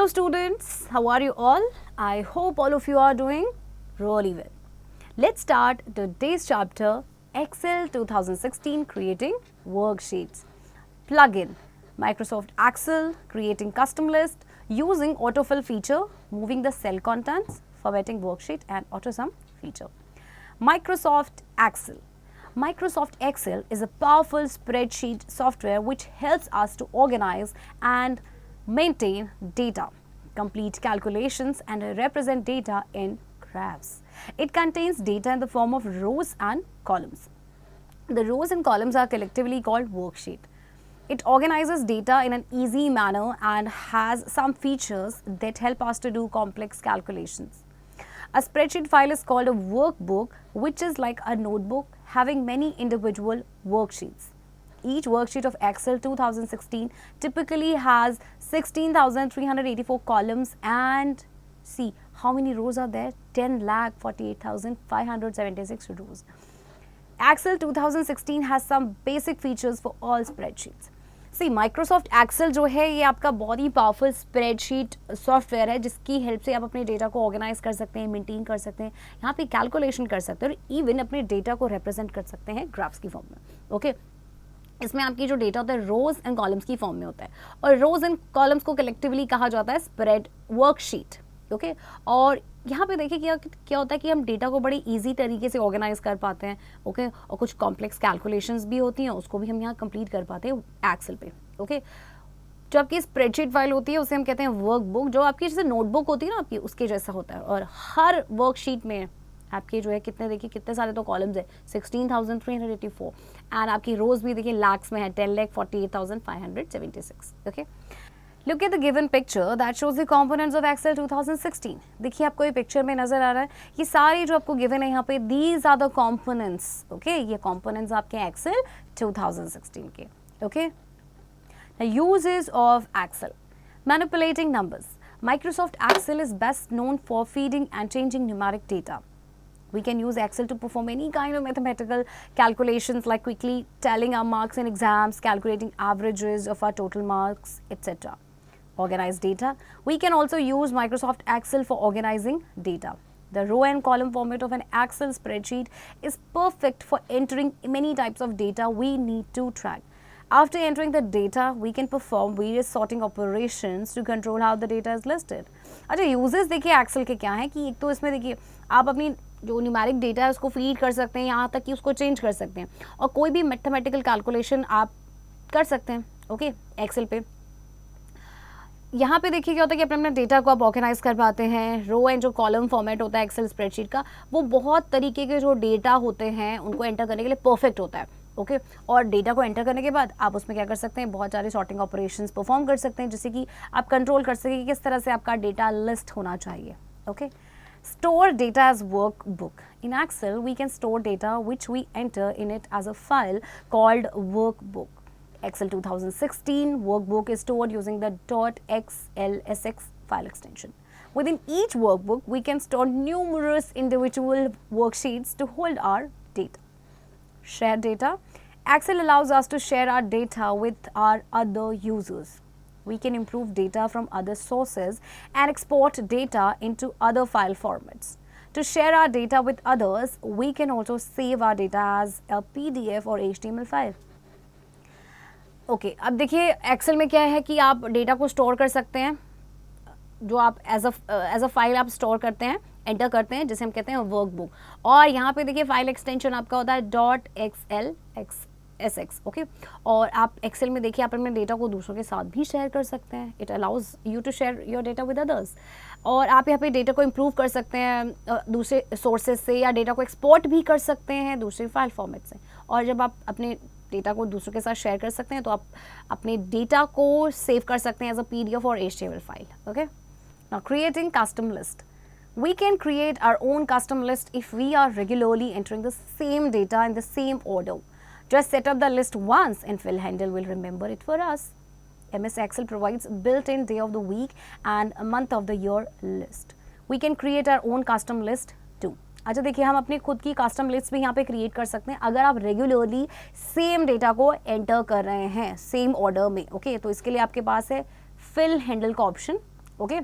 Hello students, how are you all? I hope all of you are doing really well. Let's start today's chapter, Excel 2016 Creating Worksheets. Plugin, Microsoft Excel, creating custom list, using autofill feature, moving the cell contents, formatting worksheet and AutoSum feature. Microsoft Excel. Microsoft Excel is a powerful spreadsheet software which helps us to organize and maintain data, complete calculations and represent data in graphs. It contains data in the form of rows and columns. The rows and columns are collectively called worksheet. It organizes data in an easy manner and has some features that help us to do complex calculations. A spreadsheet file is called a workbook, which is like a notebook having many individual worksheets. Each worksheet of Excel 2016 typically has 16,384 columns and see how many rows are there? 10,48,576 rows. Excel 2016 has some basic features for all spreadsheets. See Microsoft Excel जो है ये आपका बहुत ही powerful spreadsheet software है जिसकी help से आप अपने डेटा को ऑर्गेनाइज कर सकते हैं, मेंटेन कर सकते हैं, यहाँ पे कैलकुलेशन कर सकते हैं और इवन अपने डेटा को रिप्रेजेंट कर सकते हैं ग्राफ्स की फॉर्म में. ओके इसमें आपकी जो डेटा होता है रोज एंड कॉलम्स की फॉर्म में होता है और रोज एंड कॉलम्स को कलेक्टिवली कहा जाता है स्प्रेड वर्कशीट. ओके और यहाँ पे देखिए क्या होता है कि हम डेटा को बड़ी इजी तरीके से ऑर्गेनाइज कर पाते हैं. ओके और कुछ कॉम्प्लेक्स कैलकुलेशंस भी होती हैं उसको भी हम यहाँ कंप्लीट कर पाते हैं एक्सेल पे. ओके जो आपकी स्प्रेडशीट फाइल होती है उसे हम कहते हैं वर्कबुक, जो आपकी जैसे नोटबुक होती है ना आपकी उसके जैसा होता है. और हर वर्कशीट में आपके जो है कितने देखिए कितने सारे तो कॉलम्स है 16,384 एंड आपकी रोज भी देखिए लैक्स में है 10,48,576. Okay Look at the given picture that shows the components of Excel 2016. देखिए आपको ये पिक्चर में नजर आ रहा है ये सारी जो आपको गिवन है यहाँ पे these are the components. Okay ये components आपके Excel 2016 के. Okay now uses of Excel. Manipulating numbers. Microsoft Excel is best known for feeding and changing numeric data. We can use Excel to perform any kind of mathematical calculations like quickly tallying our marks in exams, calculating averages of our total marks, etc. Organize data. We can also use Microsoft Excel for organizing data. The row and column format of an Excel spreadsheet is perfect for entering many types of data we need to track. After entering the data, we can perform various sorting operations to control how the data is listed. अच्छा uses देखिए Excel के क्या है कि एक तो इसमें देखिए आप अपनी जो न्यूमेरिक डेटा है उसको फीड कर सकते हैं, यहाँ तक कि उसको चेंज कर सकते हैं और कोई भी मैथमेटिकल कैलकुलेशन आप कर सकते हैं. ओके एक्सेल पे यहाँ पे देखिए क्या होता है कि अपने अपने डेटा को आप ऑर्गेनाइज कर पाते हैं. रो एंड जो कॉलम फॉर्मेट होता है एक्सेल स्प्रेडशीट का वो बहुत तरीके के जो डेटा होते हैं उनको एंटर करने के लिए परफेक्ट होता है. ओके और डेटा को एंटर करने के बाद आप उसमें क्या कर सकते हैं बहुत सारे सॉर्टिंग ऑपरेशंस परफॉर्म कर सकते हैं जिससे कि आप कंट्रोल कर सकें कि किस तरह से आपका डेटा लिस्ट होना चाहिए. Okay Store data as workbook. In Excel, we can store data which we enter in it as a file called workbook. Excel 2016 workbook is stored using the .xlsx file extension. Within each workbook, we can store numerous individual worksheets to hold our data. Share data. Excel allows us to share our data with our other users. We can improve data from other sources and export data into other file formats. To share our data with others, we can also save our data as a PDF or HTML file. अब देखिए Excel में क्या है कि आप data को store कर सकते हैं जो आप एज अ फाइल आप स्टोर करते हैं एंटर करते हैं जिसे हम कहते हैं वर्कबुक. और यहाँ पे देखिए फाइल एक्सटेंशन आपका होता है .xlsx. ओके और आप एक्सेल में देखिए आप अपने डेटा को दूसरों के साथ भी शेयर कर सकते हैं. It allows you to share your data with others. और आप यहाँ पे डेटा को इम्प्रूव कर सकते हैं दूसरे सोर्सेज से या डेटा को एक्सपोर्ट भी कर सकते हैं दूसरे फाइल फॉर्मेट से. और जब आप अपने डेटा को दूसरों के साथ शेयर कर सकते हैं तो आप अपने डेटा को सेव कर सकते हैं एज अ PDF और HTML file. Okay now creating custom list. We can create our own custom list if we are regularly entering the same data in the same order. Just set up the list once and Phil Handel will remember it for us. MS Excel provides built-in day of the week and a month of the year list. We can create our own custom list too. अच्छा देखिए हम अपनी खुद की custom list भी यहाँ पे create कर सकते हैं अगर आप रेगुलरली सेम डेटा को एंटर कर रहे हैं सेम ऑर्डर में. ओके तो इसके लिए आपके पास है फिल हैंडल का ऑप्शन ओके।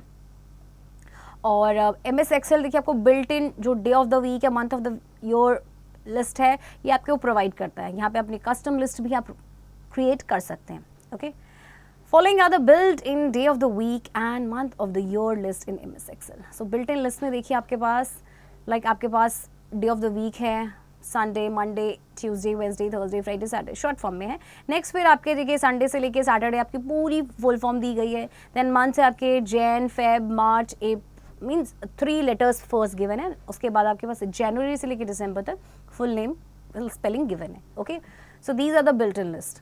और एम एस एक्सेल देखिए आपको बिल्ट इन जो डे ऑफ द वीक या month of the year list है ये आपको प्रोवाइड करता है। यहाँ पे अपनी कस्टम लिस्ट भी आप क्रिएट कर सकते हैं। Okay, following are the built in day of the week and month of the year list in M S Excel. So built in list में देखिए आपके पास आपके पास डे ऑफ द वीक है, Sunday, Monday, Tuesday, Wednesday, Thursday, Friday, Saturday, short form में है। Next फिर आपके देखिए संडे से लेके सैटरडे आपकी पूरी फुल फॉर्म दी गई है। देन मंथ से आपके जैन, फेब, मार्च, मीन्स 3 लेटर्स फर्स्ट गिवन है। उसके बाद आपके पास जनवरी से लेके दिसंबर तक फुल नेम स्पेलिंग गिवन है। Okay, so these are the built-in list.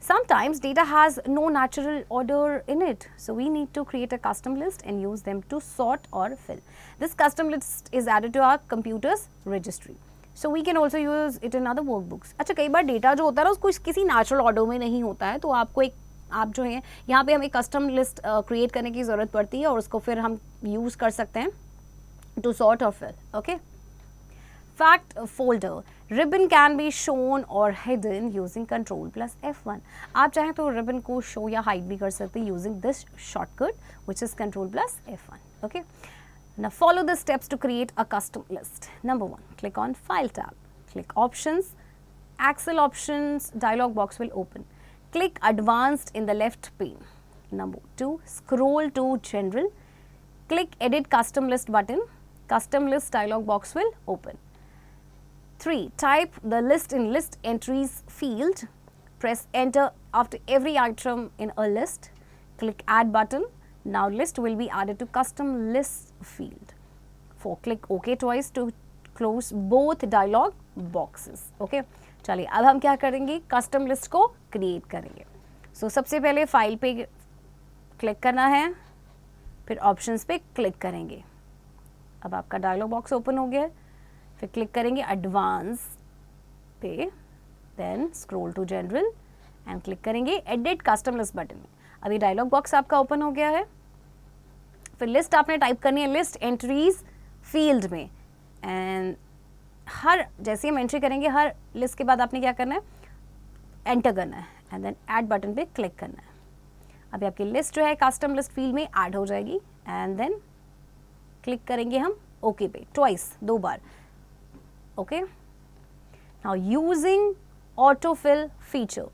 Sometimes data has no natural order in it, so we need to create a custom list and use them to sort or fill. This custom list is added to our computer's registry, so we can also use it in other workbooks. अच्छा, कई बार data जो होता है ना उसको किसी natural order में नहीं होता है, तो आपको आप जो है यहाँ पे हमें कस्टम लिस्ट क्रिएट करने की ज़रूरत पड़ती है और उसको फिर हम यूज़ कर सकते हैं टू सॉर्ट और fill. Okay, fact folder, ribbon can be shown or hidden using control plus F1। आप चाहें तो रिबन को शो या हाइड भी कर सकते हैं using this shortcut which is control plus F1। Okay, now follow the steps to create a custom list. Number 1, click on File tab, click Options, Excel Options dialog box will open. Click Advanced in the left pane. Number 2, scroll to General, click Edit Custom List button, Custom List dialog box will open. 3, type the list in List Entries field, press Enter after every item in a list, click Add button. Now list will be added to Custom List field. 4, click OK twice to close both dialog boxes. Okay, चलिए अब हम क्या करेंगे, custom list को create करेंगे। सो सबसे पहले file पे क्लिक करना है, फिर ऑप्शंस पे क्लिक करेंगे। अब आपका डायलॉग बॉक्स ओपन हो गया है, फिर क्लिक करेंगे एडवांस पे, then scroll to general and click करेंगे एडिट कस्टम लिस्ट बटन में। अभी डायलॉग बॉक्स आपका ओपन हो गया है। फिर लिस्ट आपने टाइप करनी है लिस्ट एंट्रीज फील्ड में, एंड हर जैसे हम एंट्री करेंगे हर लिस्ट के बाद आपने क्या करना है, एंटर करना है एंड देन ऐड बटन पे क्लिक करना है। अभी आपकी लिस्ट जो है कस्टम लिस्ट फील्ड में ऐड हो जाएगी एंड देन क्लिक करेंगे हम ओके पे ट्वाइस, 2 बार। Okay, now using autofill feature.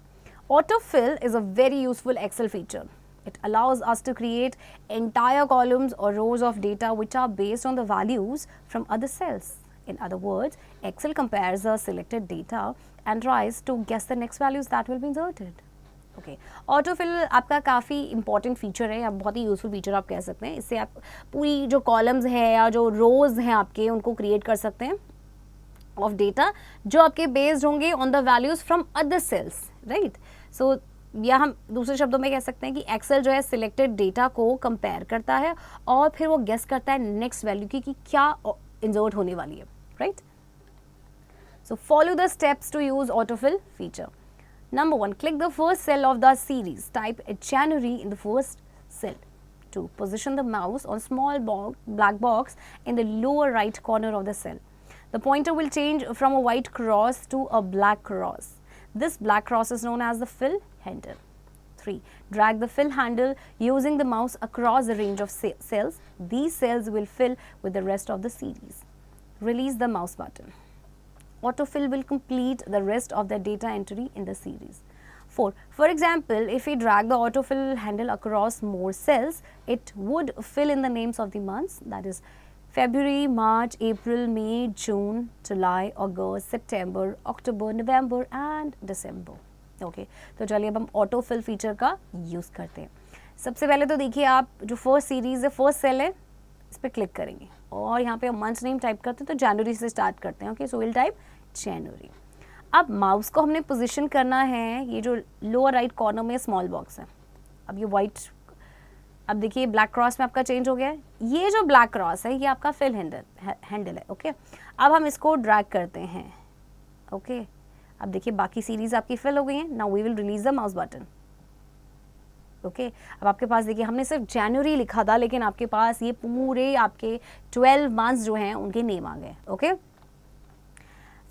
Autofill is a very useful Excel feature. It allows us to create entire columns or rows of data which are based on the values from other cells. In other words, Excel compares the selected data and tries to guess the next values that will be inserted. Okay. Autofill आपका काफ़ी important feature है या बहुत ही useful feature आप कह सकते हैं। इससे आप पूरी जो columns है या जो rows हैं आपके उनको create कर सकते हैं of data जो आपके based होंगे on the values from other cells, right? So या हम दूसरे शब्दों में कह सकते हैं कि एक्सेल जो है सिलेक्टेड डेटा को कंपेयर करता है और फिर वो गेस करता है नेक्स्ट वैल्यू की कि क्या इंसर्ट होने वाली है, right? So follow the steps to use autofill feature. Number 1, click the first cell of the series. Type January in the first cell. 2, position the mouse on small black box in the lower right corner of the cell. The pointer will change from a white cross to a black cross. This black cross is known as the fill handle. 3, drag the fill handle using the mouse across the range of cells. These cells will fill with the rest of the series. Release the mouse button. Autofill will complete the rest of the data entry in the series. 4, for example, if we drag the autofill handle across more cells, it would fill in the names of the months, that is February, March, April, May, June, July, August, September, October, November and December. Okay, तो चलिए अब हम autofill feature का use करते हैं. सबसे पहले तो देखिए आप जो फर्स्ट सीरीज है, फर्स्ट सेल है, इस पर क्लिक करेंगे और यहाँ पे हम मंथ नेम टाइप करते हैं तो जनवरी से स्टार्ट करते हैं. ओके, सो विल टाइप जनवरी. अब माउस को हमने पोजीशन करना है ये जो लोअर राइट कॉर्नर में स्मॉल बॉक्स है. अब ये वाइट, अब देखिए ब्लैक क्रॉस में आपका चेंज हो गया है. ये जो ब्लैक क्रॉस है ये आपका फिल हैंडल है. ओके, अब हम इसको ड्रैग करते हैं. ओके, अब देखिए बाकी सीरीज आपकी फिल हो गई है. Now we will release the mouse button. Okay, अब आपके पास देखिए हमने सिर्फ जनवरी लिखा था लेकिन आपके पास ये पूरे आपके 12 मंथ्स जो हैं उनके नेम आ गए. Okay,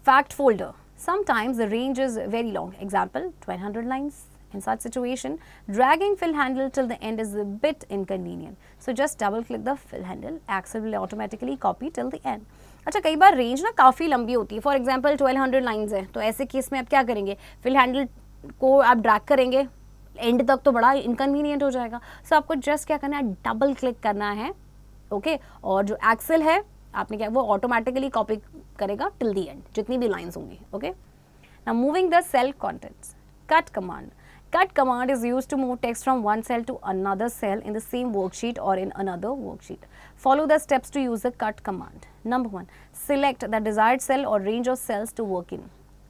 fact folder. Sometimes the range is very long. Example, 1200 lines. In such situation, dragging fill handle till the end is a bit inconvenient. So just double click the fill handle. Axle will automatically copy till the end. अच्छा, कई बार range ना काफ़ी लंबी होती है. For example 1200 lines है, तो ऐसे केस में आप क्या करेंगे, फिल हैंडल को आप ड्रैग करेंगे एंड तक, तो बड़ा इनकन्वीनियंट हो जाएगा. सो आपको जस्ट क्या करना है, डबल क्लिक करना है. ओके, और जो एक्सेल है आपने क्या, वो ऑटोमेटिकली कॉपी करेगा टिल दी एंड, जितनी भी लाइन्स होंगी. Okay, now moving the cell contents. Cut command. Cut command is used to move text from one cell to another cell in the same worksheet or in another worksheet. Follow the steps to use the cut command. Number 1. Select the desired cell or range of cells to work in.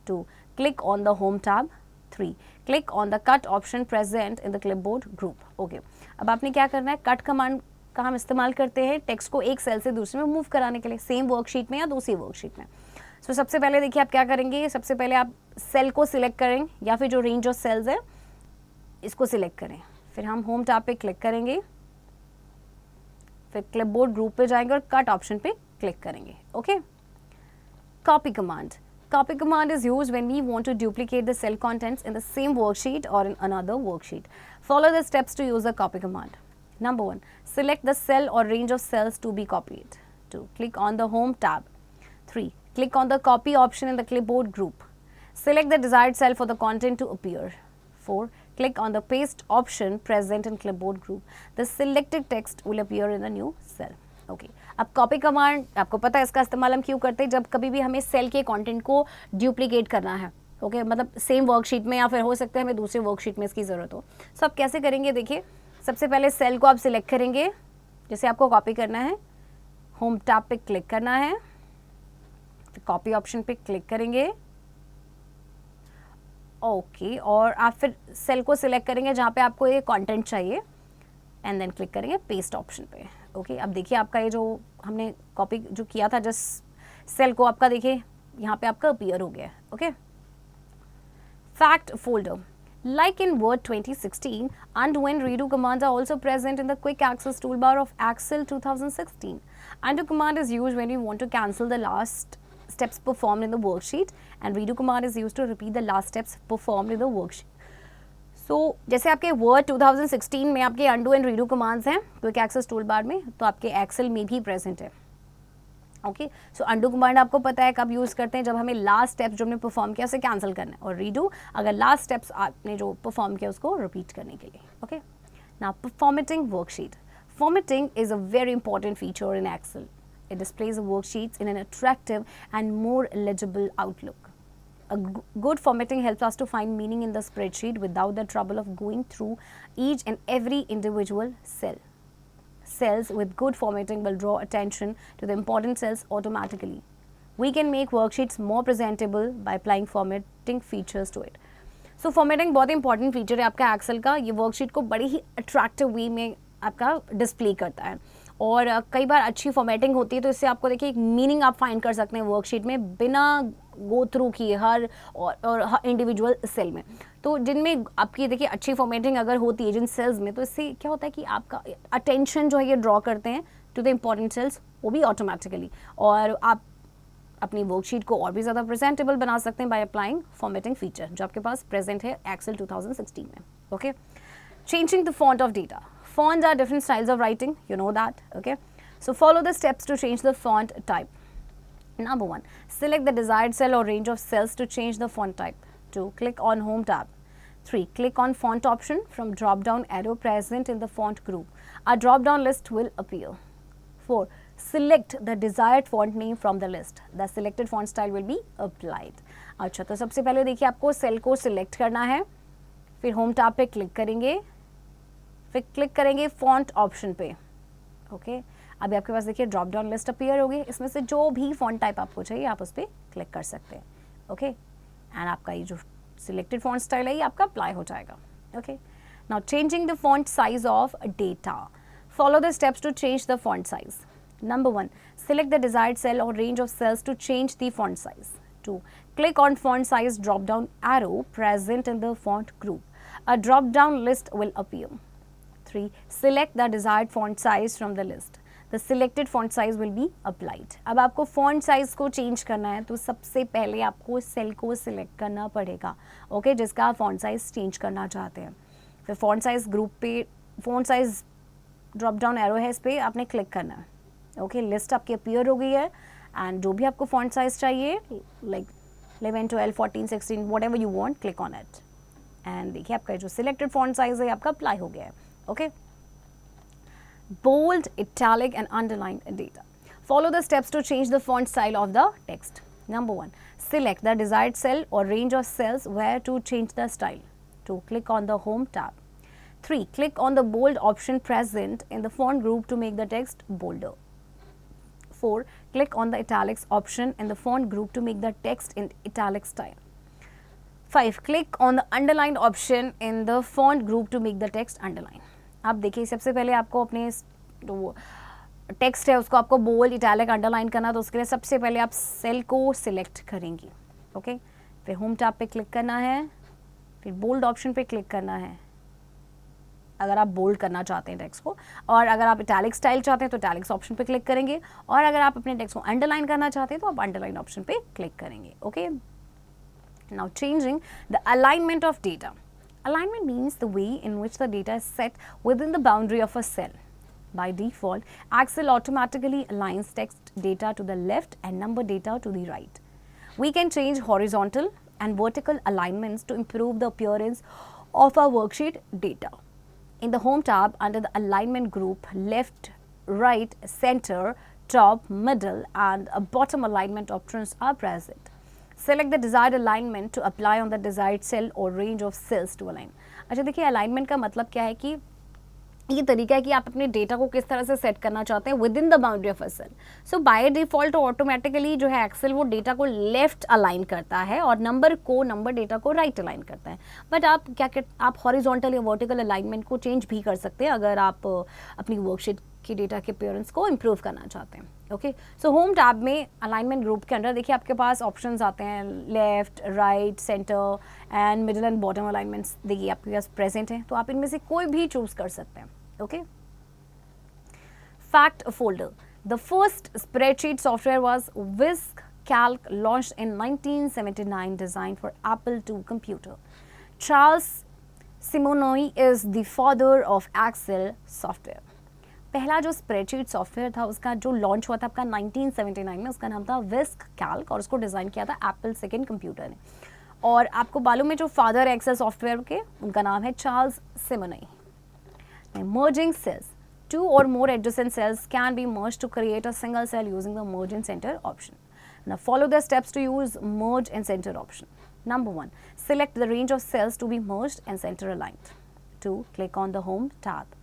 2. Click on the home tab. 3. Click on the cut option present in the clipboard group. Okay. अब आपने क्या करना है, cut command का हम इस्तेमाल करते हैं टेक्स्ट को एक सेल से दूसरे में मूव कराने के लिए, सेम वर्कशीट में या दूसरी वर्कशीट में. सो सबसे पहले देखिए आप क्या करेंगे, सबसे पहले आप सेल को सिलेक्ट करें या फिर जो रेंज ऑफ सेल्स है इसको सिलेक्ट करें. फिर हम होम टैब पे क्लिक करेंगे, फिर क्लिपबोर्ड ग्रुप पे जाएंगे और कट ऑप्शन पे क्लिक करेंगे. Okay, copy command. Copy command is used when we want to duplicate the cell contents in the same worksheet or in another worksheet. Follow the steps to use the copy command. Number 1. Select the cell or range of cells to be copied. 2. Click on the home tab. 3. Click on the copy option in the clipboard group. Select the desired cell for the content to appear. 4. Click on the paste option present in clipboard group. The selected text will appear in the new cell. Okay, अब copy command आपको पता है इसका इस्तेमाल हम क्यों करते हैं, जब कभी भी हमें सेल के कंटेंट को डुप्लीकेट करना है. ओके, मतलब सेम वर्कशीट में या फिर हो सकता है हमें दूसरे वर्कशीट में इसकी ज़रूरत हो. सो आप कैसे करेंगे, देखिए सबसे पहले सेल को आप सिलेक्ट करेंगे, जैसे आपको कॉपी करना है, होम टैब पे क्लिक करना है, फिर कॉपी ऑप्शन पे क्लिक करेंगे. ओके, और आप फिर सेल को सिलेक्ट करेंगे जहाँ पे आपको ये कंटेंट चाहिए एंड देन क्लिक करेंगे पेस्ट ऑप्शन पे. ओके, अब देखिए आपका ये जो हमने कॉपी जो किया था जस्ट सेल को, आपका देखिए यहाँ पे आपका अपीयर हो गया. Okay, fact folder. Like in Word 2016, undo and redo commands are also present in the quick access toolbar of Excel 2016. Undo command is used when you want to cancel the last steps performed in the worksheet, and redo command is used to repeat the last steps performed in the worksheet. So, जैसे आपके Word 2016 में आपके undo and redo commands हैं quick access toolbar में, तो आपके Excel में भी present है. ओके, सो अंडू कमांड आपको पता है कब यूज़ करते हैं, जब हमें लास्ट स्टेप्स जो हमने परफॉर्म किया उसे कैंसिल करना है, और रीडू अगर लास्ट स्टेप्स आपने जो परफॉर्म किया उसको रिपीट करने के लिए. Okay, now formatting worksheet. Formatting is a very important feature in Excel. It displays worksheets in an attractive and more eligible outlook. A good formatting helps us to find meaning in the spreadsheet without the trouble of going through each and every individual cell. Cells with good formatting will draw attention to the important cells automatically. We can make worksheets more presentable by applying formatting features to it. So formatting बहुत important feature है आपका Excel का. ये worksheet को बड़ी ही attractive वे में आपका display करता है, और कई बार अच्छी फॉर्मेटिंग होती है तो इससे आपको देखिए एक मीनिंग आप फाइंड कर सकते हैं वर्कशीट में बिना गो थ्रू किए हर और इंडिविजुअल सेल में. तो जिनमें आपकी देखिए अच्छी फॉर्मेटिंग अगर होती है जिन सेल्स में, तो इससे क्या होता है कि आपका अटेंशन जो है ये ड्रॉ करते हैं टू द इम्पॉर्टेंट सेल्स, वो भी ऑटोमेटिकली, और आप अपनी वर्कशीट को और भी ज़्यादा प्रेजेंटेबल बना सकते हैं बाय अप्लाइंग फॉर्मेटिंग फीचर जो आपके पास प्रेजेंट है एक्सेल 2016 में. Okay, changing the font of data. Fonts are different styles of writing, you know that. Okay, so follow the steps to change the font type. Number 1, select the desired cell or range of cells to change the font type. 2, click on home tab. 3, click on font option from drop down arrow present in the font group. A drop down list will appear. 4, select the desired font name from the list. The selected font style will be applied. अच्छा, तो सबसे पहले देखिए आपको cell को select करना है, फिर होम टैब पे क्लिक करेंगे, फिर क्लिक करेंगे फॉन्ट ऑप्शन पे. ओके, अभी आपके पास देखिए ड्रॉप डाउन लिस्ट अपीयर होगी, इसमें से जो भी फॉन्ट टाइप आपको चाहिए आप उस पर क्लिक कर सकते हैं. ओके, एंड आपका ये जो सिलेक्टेड फॉन्ट स्टाइल है ये आपका अप्लाई हो जाएगा. Okay, now changing the font size of data. Follow the steps to change the font size. Number 1, select the desired cell or range of cells to change the font size. 2, click on font size drop down arrow present in the font group. A drop down list will appear. 3, select the desired font size from the list. The selected font size will be applied. अब आपको font size को change करना है तो सबसे पहले आपको cell को सिलेक्ट करना पड़ेगा, ओके, जिसका आप फॉन्ट साइज चेंज करना चाहते हैं। फिर फॉन्ट साइज ग्रुप पे font size drop down arrow है, इस पर आपने क्लिक करना है, ओके। लिस्ट आपकी अपीयर हो गई है एंड जो भी आपको फॉन्ट साइज चाहिए like 11, 12, 14, 16 what ever you want, click on it and देखिए आपका जो सिलेक्टेड फॉन्ट साइज है आपका अप्लाई हो गया है, okay. Bold, italic and underline data. Follow the steps to change the font style of the text. Number 1. Select the desired cell or range of cells where to change the style. 2. Click on the Home tab. 3. Click on the bold option present in the font group to make the text bolder. 4. Click on the italics option in the font group to make the text in italic style. 5. Click on the underlined option in the font group to make the text underline. आप देखिए सबसे पहले आपको अपने जो text है उसको आपको बोल्ड, इटैलिक, अंडरलाइन करना, तो उसके लिए सबसे पहले आप सेल को सिलेक्ट करेंगी, ओके। फिर होम टैब पे क्लिक करना है, फिर बोल्ड ऑप्शन पे क्लिक करना है अगर आप बोल्ड करना चाहते हैं टेक्स्ट को, और अगर आप इटैलिक स्टाइल चाहते हैं तो इटैलिक्स ऑप्शन पे क्लिक करेंगे, और अगर आप अपने टेक्स्ट को अंडरलाइन करना चाहते हैं तो आप अंडरलाइन ऑप्शन पे क्लिक करेंगे, okay. Now changing the alignment of data. Alignment means the way in which the data is set within the boundary of a cell. By default, Excel automatically aligns text data to the left and number data to the right. We can change horizontal and vertical alignments to improve the appearance of our worksheet data. In the Home tab, under the Alignment group, left, right, center, top, middle and bottom alignment options are present. Select the desired alignment to apply on the desired cell or range of cells to align. अच्छा देखिए, alignment का मतलब क्या है कि ये तरीका है कि आप अपने डेटा को किस तरह से सेट करना चाहते हैं within the boundary of a cell. So by default automatically जो है एक्सेल वो डेटा को लेफ्ट अलाइन करता है और नंबर डेटा को राइट अलाइन करता है. बट आप हॉरिजॉन्टल या वर्टिकल अलाइनमेंट को चेंज भी कर सकते हैं अगर आप अपनी वर्कशीट की डेटा के अपीयरेंस को इम्प्रूव करना चाहते हैं. ओके, सो होम टैब में अलाइनमेंट ग्रुप के अंदर देखिए आपके पास ऑप्शंस आते हैं, left, right, centre and middle and bottom alignments देखिए आपके पास प्रेजेंट हैं, तो आप इनमें से कोई भी चूज कर सकते हैं. Okay, fact folder. The first spreadsheet software was whisk Calc, launched in 1979, designed for Apple II computer. Charles Simonyi is the father of Excel software. पहला जो स्प्रेडशीट सॉफ्टवेयर था उसका जो लॉन्च हुआ था आपका 1979 में, उसका नाम था विस्क कैल्क और उसको डिज़ाइन किया था एप्पल सेकेंड कंप्यूटर ने. और आपको मालूम है जो फादर एक्सेल सॉफ्टवेयर के उनका नाम है Charles Simonyi. Merging cells. Two or more adjacent cells can be merged to create a single cell using the merge and center option. Now follow the steps to use merge and center option. Number 1, select the range of cells to be merged and center aligned. 2, click on the Home tab.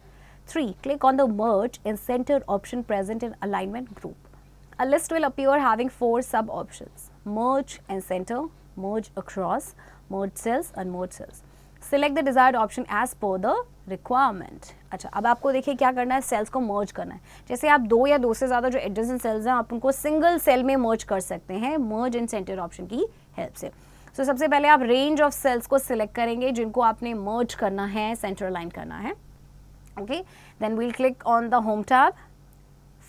3, click on the merge and center option present in alignment group. A list will appear having 4 sub options: merge and center, merge across, merge cells and merge cells. Select the desired option as per the requirement. अच्छा, अब आपको देखिए क्या करना है, sales को मर्ज करना है. जैसे आप 2 या 2 से ज़्यादा जो एडजेसेंट सेल्स हैं आप उनको सिंगल सेल में मर्ज कर सकते हैं मर्ज एंड सेंटर ऑप्शन की हेल्प से. सो सबसे पहले आप रेंज ऑफ सेल्स को सिलेक्ट करेंगे जिनको आपने मर्ज करना है, सेंटर अलाइन करना है. Okay, then we'll click on the home tab.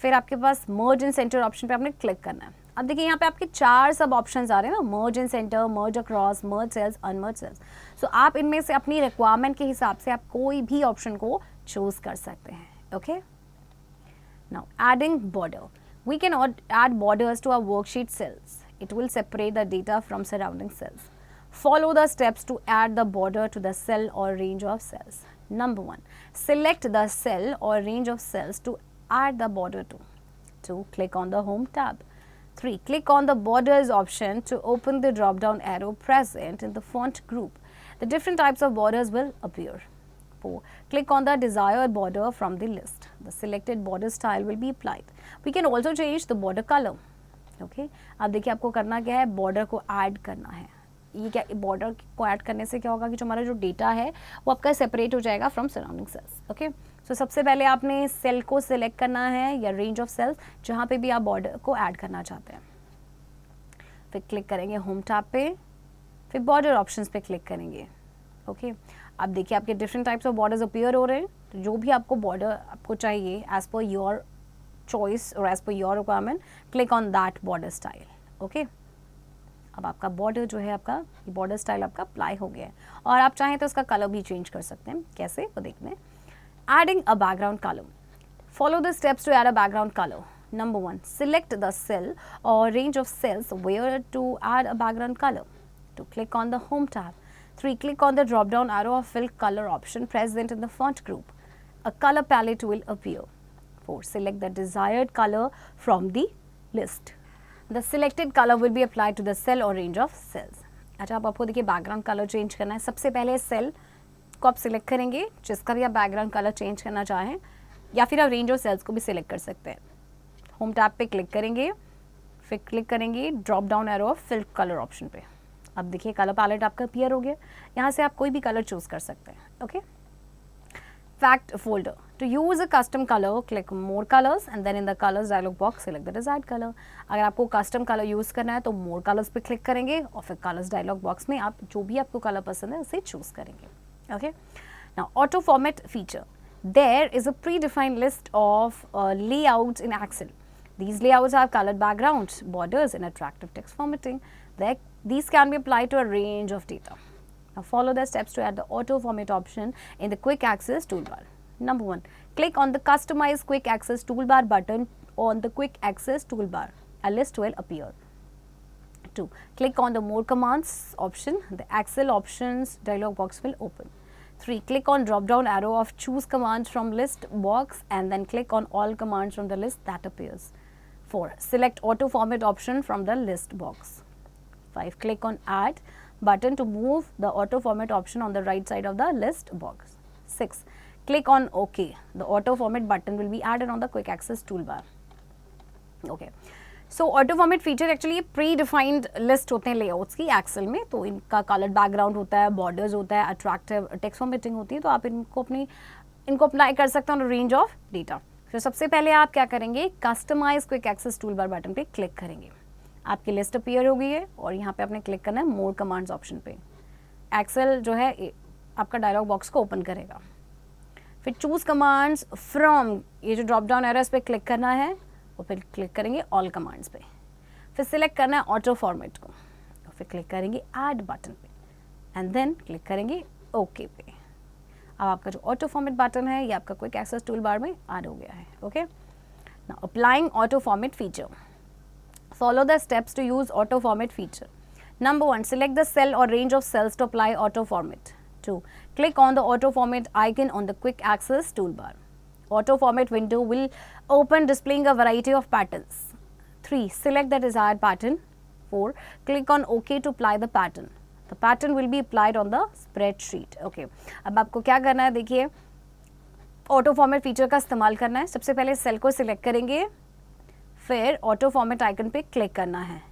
फिर आपके पास मर्ज एंड सेंटर ऑप्शन पे आपने क्लिक करना है. अब देखिए यहाँ पे आपके 4 सब ऑप्शंस आ रहे हैं ना, मर्ज इन सेंटर, मर्ज across, merge cells, unmerge sales. सो आप इनमें से अपनी रिक्वायरमेंट के हिसाब से आप कोई भी ऑप्शन को चूज कर सकते हैं. Okay, now adding border. We can add borders to our worksheet cells. It will separate the data from surrounding cells. Follow the steps to add the border to the cell or range of cells. Number 1, select the cell or range of cells to add the border to. 2, click on the Home tab. 3, click on the borders option to open the drop-down arrow present in the font group. The different types of borders will appear. 4, click on the desired border from the list. The selected border style will be applied. We can also change the border color. Okay, अब देखिए आपको करना क्या है, border को add करना है. ये क्या, बॉर्डर को ऐड करने से क्या होगा कि जो हमारा जो डेटा है वो आपका सेपरेट हो जाएगा फ्रॉम सराउंडिंग सेल्स. ओके, सो सबसे पहले आपने सेल को सिलेक्ट करना है या रेंज ऑफ सेल्स जहाँ पे भी आप बॉर्डर को ऐड करना चाहते हैं. फिर क्लिक करेंगे होम टैब पे, फिर बॉर्डर ऑप्शंस पे क्लिक करेंगे. ओके, अब देखिए आपके different types of borders appear हो रहे हैं. तो जो भी आपको बॉर्डर आपको चाहिए एज पर your choice or as per your requirement, click on that border style. Okay, अब आपका बॉर्डर जो है आपका ये बॉर्डर स्टाइल आपका अप्लाई हो गया है और आप चाहें तो इसका कलर भी चेंज कर सकते हैं. कैसे वो देखते हैं. Adding a background colour. Follow the steps to add a background colour. Number 1, select the cell or range of cells where to add a background color. 2, click on the home tab. 3, click on the drop down arrow of fill color option present in the font group. A color palette will appear. 4, select the desired color from the list. The selected color will be applied to the cell or range of cells. अच्छा, अब आपको देखिए background colour change करना है. सबसे पहले cell को आप सिलेक्ट करेंगे जिसका भी आप बैकग्राउंड कलर चेंज करना चाहें, या फिर आप रेंज ऑफ सेल्स को भी सिलेक्ट कर सकते हैं. होम टैब पे क्लिक करेंगे, फिर क्लिक करेंगे drop down arrow of fill colour option पे. अब देखिए कलर पैलेट आपका अपीयर हो गया. यहाँ से आप कोई भी कलर चूज कर सकते हैं. Okay, fact folder. To use a custom colour click more colours and then in the colours dialog box select the desired colour. अगर आपको कस्टम कलर यूज करना है तो मोर कलर्स पे क्लिक करेंगे और फिर कलर्स डायलॉग बॉक्स में आप जो भी आपको कलर पसंद है उसे चूज करेंगे. Okay, now auto format feature. There is a predefined list of layouts in Excel. These layouts have colored backgrounds, borders, and attractive text formatting. These can be applied to a range of data. Now follow the steps to add the auto format option in the quick access toolbar. Number 1, click on the customize quick access toolbar button on the quick access toolbar. A list will appear. 2, click on the more commands option. The Excel options dialog box will open. 3, click on drop down arrow of choose commands from list box and then click on all commands from the list that appears. 4, select auto format option from the list box. 5, click on add button to move the auto format option on the right side of the list box. 6, click on OK. The auto format button will be added on the quick access toolbar. Okay. So auto format feature actually predefined list होते हैं layouts की Excel में. तो इनका coloured background होता है, borders होता है, अट्रैक्टिव टेक्स्ट फॉर्मेटिंग होती है. तो आप इनको अप्लाई कर सकते हैं ऑन रेंज ऑफ डेटा. फिर सबसे पहले आप क्या करेंगे, customise quick access tool bar button पे क्लिक करेंगे. आपकी लिस्ट अपीयर हो गई है और यहाँ पे आपने क्लिक करना है मोर कमांड्स ऑप्शन पे. एक्सेल जो है आपका डायलॉग बॉक्स को ओपन करेगा. फिर चूज कमांड्स फ्रॉम, ये जो ड्रॉप डाउन एरो इस पर क्लिक करना है और फिर क्लिक करेंगे ऑल कमांड्स पे. फिर सिलेक्ट करना है ऑटो फॉर्मेट को और फिर क्लिक करेंगे ऐड बटन पे एंड देन क्लिक करेंगे ओके पे. अब आपका जो ऑटो फॉर्मेट बटन है ये आपका क्विक एक्सेस टूल बार में ऐड हो गया है. Okay, now applying auto format feature. Follow the steps to use auto format feature. Number 1, select the cell or range of cells to apply auto format. 2, click on the auto format icon on the quick access toolbar. Auto format window will open displaying a variety of patterns. 3, select the desired pattern. 4, click on OK to apply the pattern. The pattern will be applied on the spreadsheet. Okay. अब आपको क्या करना है, देखिए auto format feature का इस्तेमाल करना है. सबसे पहले सेल को सिलेक्ट करेंगे, फिर ऑटो फॉर्मेट आइकन पे क्लिक करना है.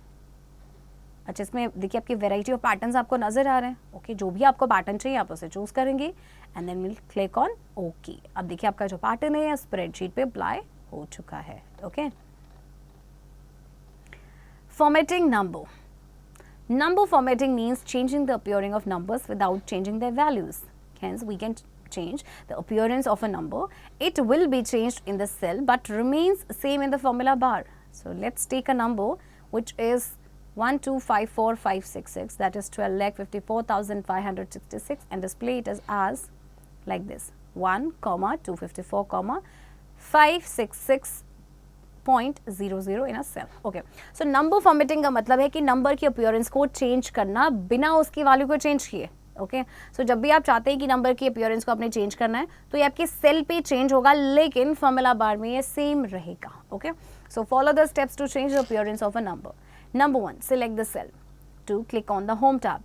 अच्छा, इसमें देखिए आपकी वेराइटी ऑफ पैटर्न्स आपको नजर आ रहे हैं. ओके, जो भी आपको पैटर्न चाहिए आप उसे चूज करेंगे and then will click on okay. अब देखिए आपका जो पैटर्न है स्प्रेडशीट पे अप्लाई हो चुका है. Okay, formatting number. Number formatting means changing the appearing of numbers without changing their values. Hence, we can change the appearance of a number. It will be changed in the cell but remains same in the formula bar. So, let's take a number which is 1254566, that is 12,54,566 and display it as like this 1,254,566.00 in a cell. Okay, so number formatting का मतलब है कि number की appearance को change करना बिना उसकी value को चेंज किए. ओके, सो जब भी आप चाहते हैं कि नंबर की अपीयरेंस को आपने चेंज करना है तो ये आपके सेल पे चेंज होगा लेकिन फॉर्मूला बार में ये सेम रहेगा. Okay, so follow the steps to change the appearance of a number. Number 1, select the cell. 2, click on the home tab.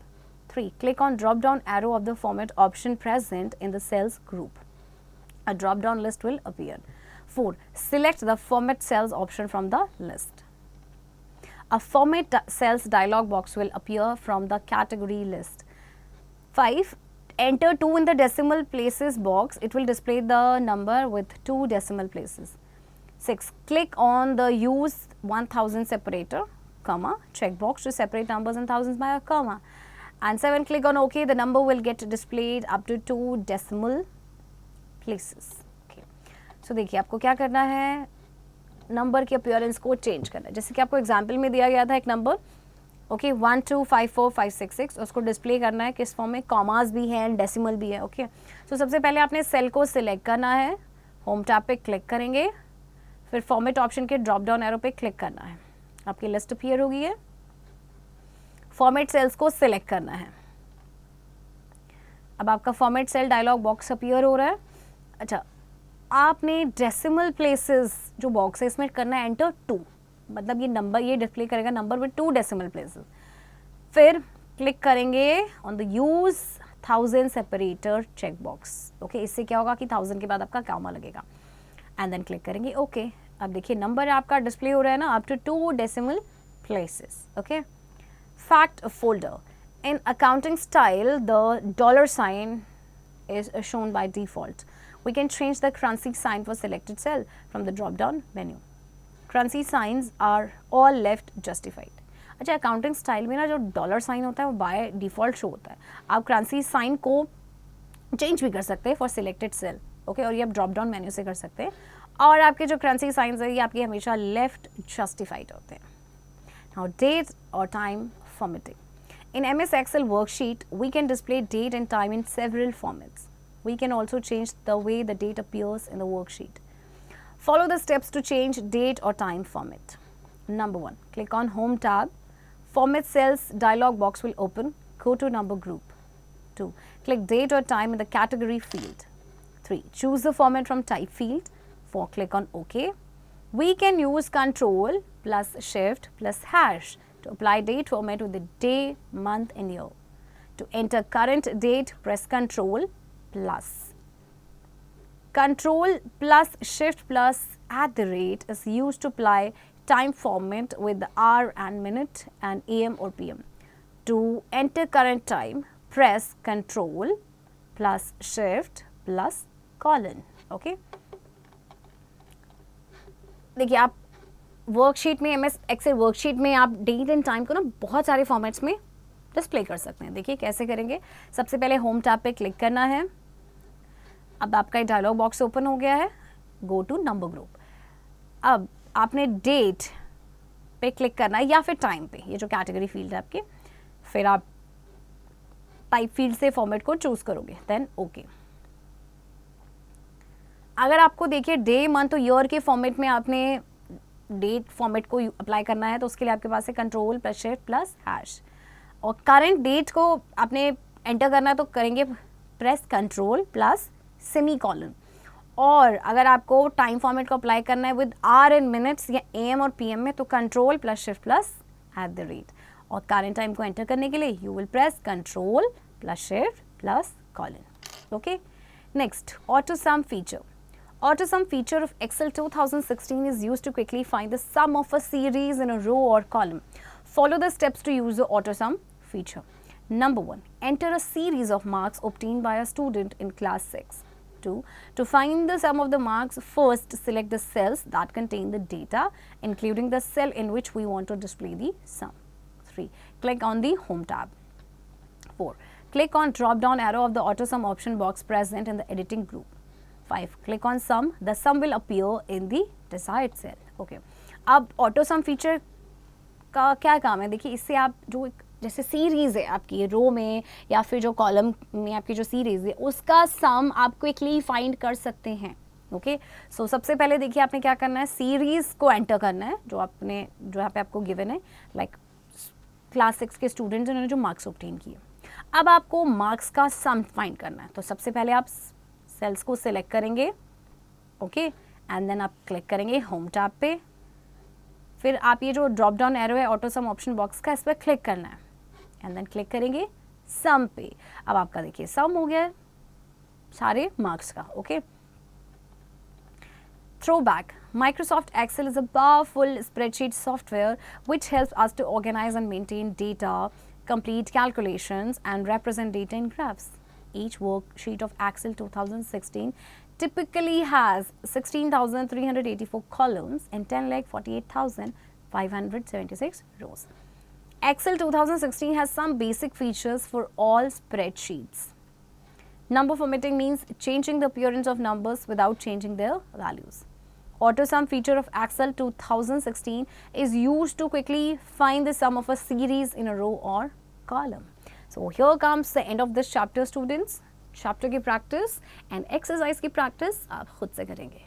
3, click on drop down arrow of the format option present in the cells group. A drop down list will appear. 4, select the format cells option from the list. A format cells dialog box will appear from the category list. 5, enter 2 in the decimal places box. It will display the number with 2 decimal places. 6, click on the use 1000 separator, comma, checkbox to separate numbers and thousands by a comma. And 7, click on OK. The number will get displayed up to 2 decimal places. Okay. So देखिए आपको क्या करना है, number की appearance को change करना है। जैसे कि आपको एग्जाम्पल में दिया गया था एक नंबर, ओके 1 2 5 4 5 6 6, उसको डिस्प्ले करना है किस फॉर्म में, कॉमास भी है एंड डेसिमल भी है। ओके तो सबसे पहले आपने सेल को सिलेक्ट करना है, होम टैब पे क्लिक करेंगे, फिर फॉर्मेट ऑप्शन के ड्रॉप डाउन एरो पे क्लिक करना है, आपकी लिस्ट अपीयर होगी है। फॉर्मेट सेल्स को सिलेक्ट करना है, अब आपका format cell dialog box appear हो रहा है। अच्छा, आपने डेसिमल प्लेसेस जो बॉक्स है इसमें करना है एंटर 2, मतलब ये नंबर ये डिस्प्ले करेगा नंबर विद 2 डेसिमल प्लेसेस। फिर क्लिक करेंगे on the use 1000 separator check box. Okay इससे क्या होगा कि 1000 के बाद आपका कॉमा लगेगा एंड देन क्लिक करेंगे ओके। अब देखिए नंबर आपका डिस्प्ले हो रहा है ना up to 2 decimal places. Okay fact folder, in accounting style the dollar sign is shown by default. We can change the currency sign for selected cell from the drop down menu. Currency signs are all left justified. अच्छा accounting style में ना जो dollar sign होता है वो by default show होता है, आप करेंसी साइन को चेंज भी कर सकते हैं फॉर सिलेक्टेड सेल। ओके और ये आप ड्रॉप डाउन मेन्यू से कर सकते हैं, और आपके जो करेंसी साइंस है ये आपके हमेशा लेफ्ट जस्टिफाइड होते हैं। नाउ डेट और time formatting, in MS Excel worksheet, we can display date and time in several formats. We can also change the way the date appears in the worksheet. Follow the steps to change date or time format. Number 1, click on Home tab. Format cells dialog box will open. Go to number group. 2, click date or time in the category field. 3, choose the format from type field. 4, click on OK. We can use Control plus Shift plus hash to apply date format with the day, month and year. To enter current date, press Control plus. Control plus Shift plus @ is used to apply time format with the hour and minute and AM or PM. To enter current time, press Control plus Shift plus colon. Okay. देखिए आप worksheet में MS Excel worksheet में आप date and time को ना बहुत सारे formats में डिस्प्ले कर सकते हैं। देखिए कैसे करेंगे, सबसे पहले होम टैब पे क्लिक करना है, अब आपका डायलॉग बॉक्स ओपन हो गया है, गो टू नंबर ग्रुप। अब आपने डेट पे क्लिक करना है या फिर टाइम पे, ये जो कैटेगरी फील्ड है आपकी, फिर आप टाइप फील्ड से फॉर्मेट को चूज करोगे, देन ओके। अगर आपको देखिए डे मंथ और ईयर के फॉर्मेट में आपने डेट फॉर्मेट को अप्लाई करना है तो उसके लिए आपके पास है control plus shift plus hash, और करंट डेट को आपने एंटर करना है तो करेंगे press control plus semi colon, और अगर आपको टाइम फॉर्मेट को अप्लाई करना है विद आर एंड मिनट्स या AM और PM में तो कंट्रोल प्लस शिफ्ट प्लस @, और करंट टाइम को एंटर करने के लिए you will press control plus shift plus colon. Okay next, auto some feature. Auto sum feature of Excel 2016 is used to quickly find the sum of a series in a row or column. Follow the steps to use the auto sum feature. Number 1, enter a series of marks obtained by a student in class 6. 2, to find the sum of the marks, first select the cells that contain the data, including the cell in which we want to display the sum. 3, click on the Home tab. 4, click on drop down arrow of the auto sum option box present in the editing group. 5, click on sum, the sum will appear in the desired cell. Okay. अब auto सम feature का क्या काम है, देखिए इससे आप जो जैसे सीरीज़ है आपकी रो में या फिर जो कॉलम में आपकी जो सीरीज़ है उसका सम आप क्विकली फाइंड कर सकते हैं। ओके सो सबसे पहले देखिए आपने क्या करना है, सीरीज़ को एंटर करना है जो आपने जो यहाँ पे आपको गिवन है, लाइक क्लास 6 के स्टूडेंट जिन्होंने जो मार्क्स ऑब्टेन किए। अब आपको मार्क्स का सम फाइंड करना है, तो सबसे पहले आप सेल्स को सिलेक्ट करेंगे, ओके एंड देन आप क्लिक करेंगे होम टैब पे, फिर आप ये जो ड्रॉप डाउन एरो है ऑटो सम ऑप्शन बॉक्स का, इस पर क्लिक करना है एंड देन क्लिक करेंगे सम पे। अब आपका देखिए सम हो गया है सारे मार्क्स का। Okay Throwback. Microsoft Excel is a powerful spreadsheet software which helps us to organize and maintain data, complete calculations and represent data in graphs. Each worksheet of Excel 2016 typically has 16,384 columns and 10,48,576 rows. Excel 2016 has some basic features for all spreadsheets. Number formatting means changing the appearance of numbers without changing their values. AutoSum feature of Excel 2016 is used to quickly find the sum of a series in a row or column. So here comes the end of this chapter, students. Chapter की practice and exercise की practice आप खुद से करेंगे.